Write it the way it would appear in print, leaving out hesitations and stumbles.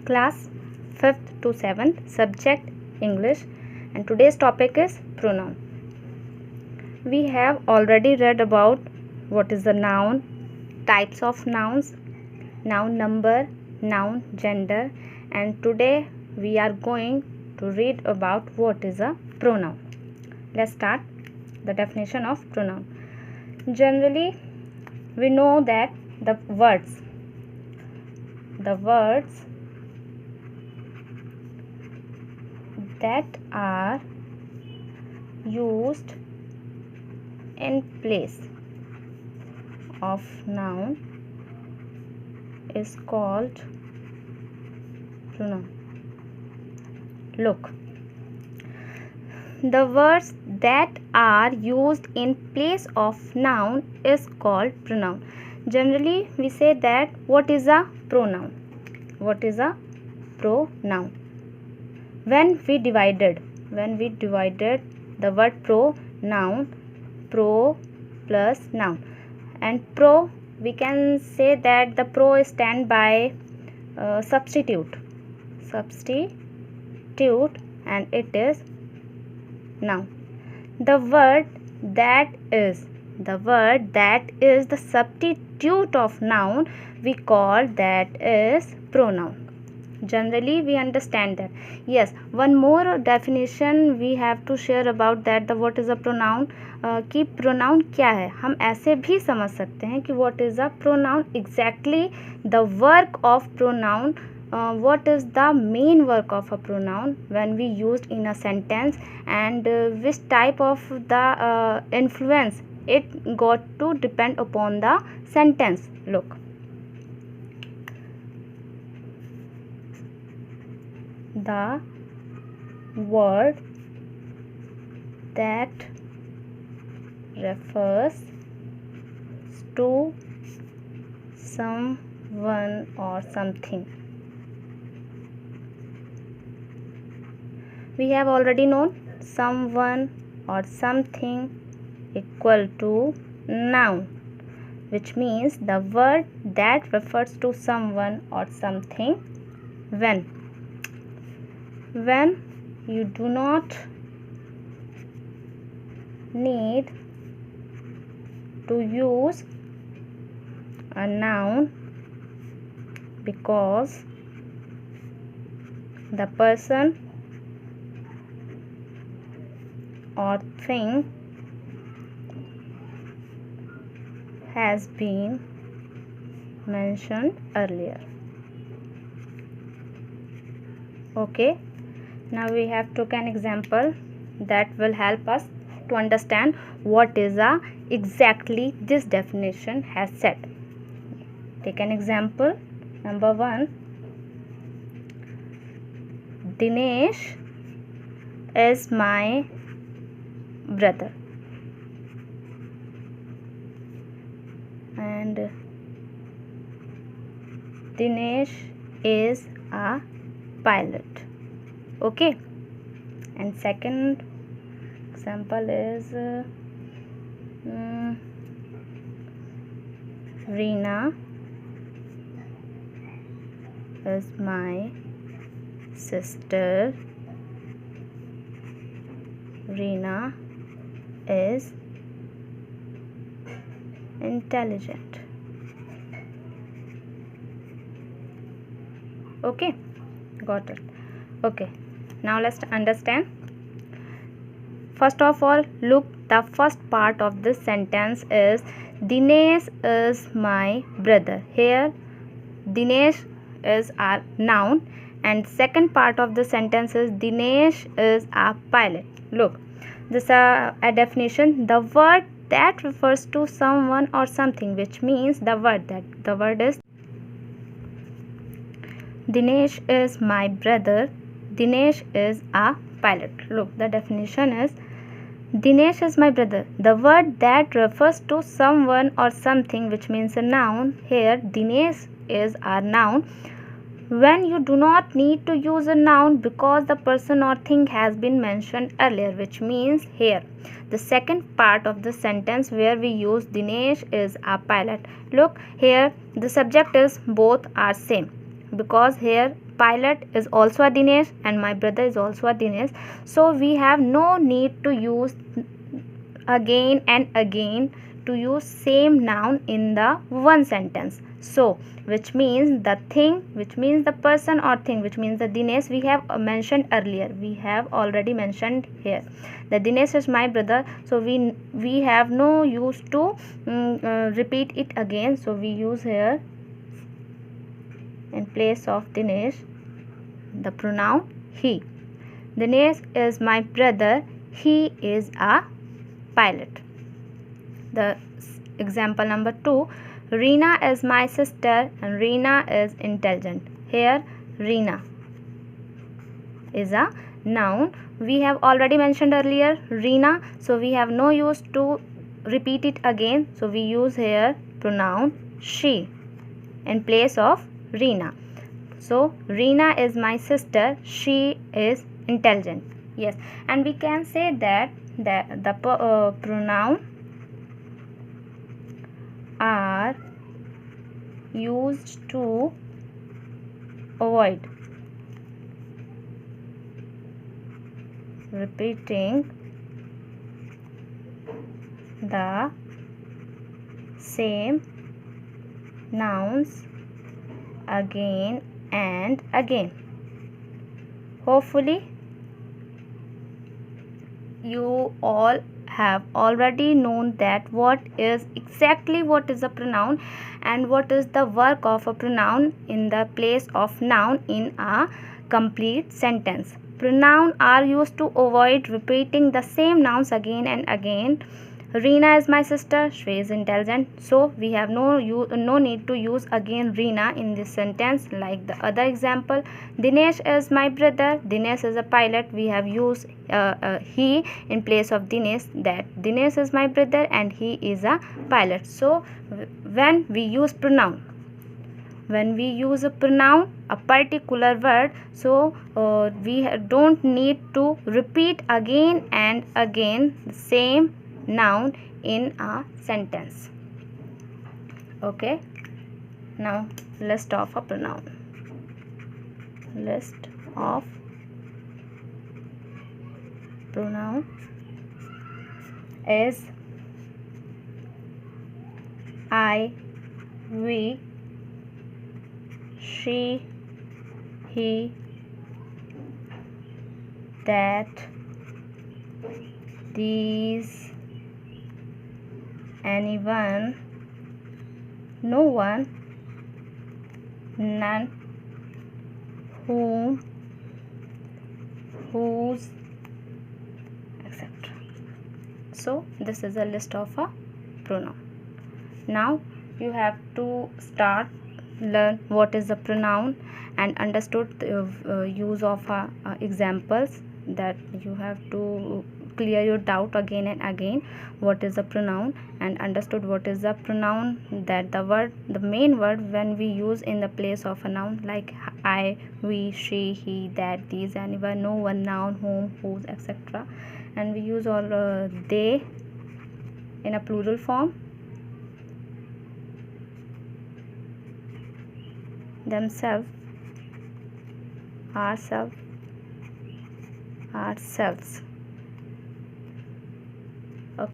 Class 5th to 7th, subject English, and today's topic is pronoun. We have already read about what is the noun, types of nouns, noun number, noun gender, and today we are going to read about what is a pronoun. Let's start the definition of pronoun. Generally, we know that the words that are used in place of noun is called pronoun. Look, the words that are used in place of noun is called pronoun. Generally, we say that what is a pronoun? What is a pronoun? When we divided the word pronoun, pro plus noun, and pro, we can say that the pro is stand by substitute, and it is noun. The word that is the substitute of noun, we call that is pronoun. Generally we understand that. Yes, one more definition we have to share about that, the what is a pronoun. कि pronoun क्या है, हम ऐसे भी समझ सकते हैं कि what is a pronoun, exactly the work of pronoun, what is the main work of a pronoun when we used in a sentence, and which type of the influence it got to depend upon the sentence. Look, the word that refers to someone or something. We have already known someone or something equal to noun, which means the word that refers to someone or something when you do not need to use a noun because the person or thing has been mentioned earlier. Okay, now we have took an example that will help us to understand what is exactly this definition has said. Take an example. Number 1, Dinesh is my brother, and Dinesh is a pilot. Okay, and second example is Reena is my sister. Reena is intelligent. Okay, got it. Okay, now let's understand. First of all, look, the first part of this sentence is Dinesh is my brother. Here Dinesh is our noun, and second part of the sentence is Dinesh is a pilot. Look, this a definition, the word that refers to someone or something, which means the word is Dinesh is my brother. Dinesh is a pilot. Look, the definition is Dinesh is my brother. The word that refers to someone or something, which means a noun. Here Dinesh is our noun when you do not need to use a noun because the person or thing has been mentioned earlier, which means here the second part of the sentence where we use Dinesh is a pilot. Look, here the subject is both are same because here pilot is also a Dinesh and my brother is also a Dinesh. So we have no need to use again and again to use same noun in the one sentence. So which means the thing, which means the person or thing, which means the Dinesh, we have mentioned earlier, we have already mentioned here. The Dinesh is my brother, so we have no use to repeat it again. So we use here in place of Dinesh the pronoun he. Dinesh is my brother, he is a pilot. The example number 2, Reena is my sister and Reena is intelligent. Here Reena is a noun. We have already mentioned earlier Reena, so we have no use to repeat it again. So we use here pronoun she in place of Reena. So Reena is my sister, she is intelligent. Yes, and we can say that the pronoun are used to avoid repeating the same nouns again and again. Hopefully you all have already known that what is a pronoun and what is the work of a pronoun in the place of noun in a complete sentence. Pronouns are used to avoid repeating the same nouns again and again. Reena is my sister, she is intelligent. So we have no need to use again Reena in this sentence. Like the other example, Dinesh is my brother, Dinesh is a pilot. We have used he in place of Dinesh, that Dinesh is my brother and he is a pilot. So when we use pronoun, a particular word, so we don't need to repeat again and again the same noun in a sentence. Okay, now list of a pronoun. List of pronoun is I, we, she, he, that, these, anyone, no one, none, whom, whose, etc. So this is a list of a pronoun. Now you have to start learn what is a pronoun and understood the use of examples, that you have to clear your doubt again and again what is a pronoun, and understood what is a pronoun, that the main word when we use in the place of a noun, like I, we, she, he, that, these, anyone, no one, noun, whom, whose, etc. And we use all they in a plural form, themselves, ourselves,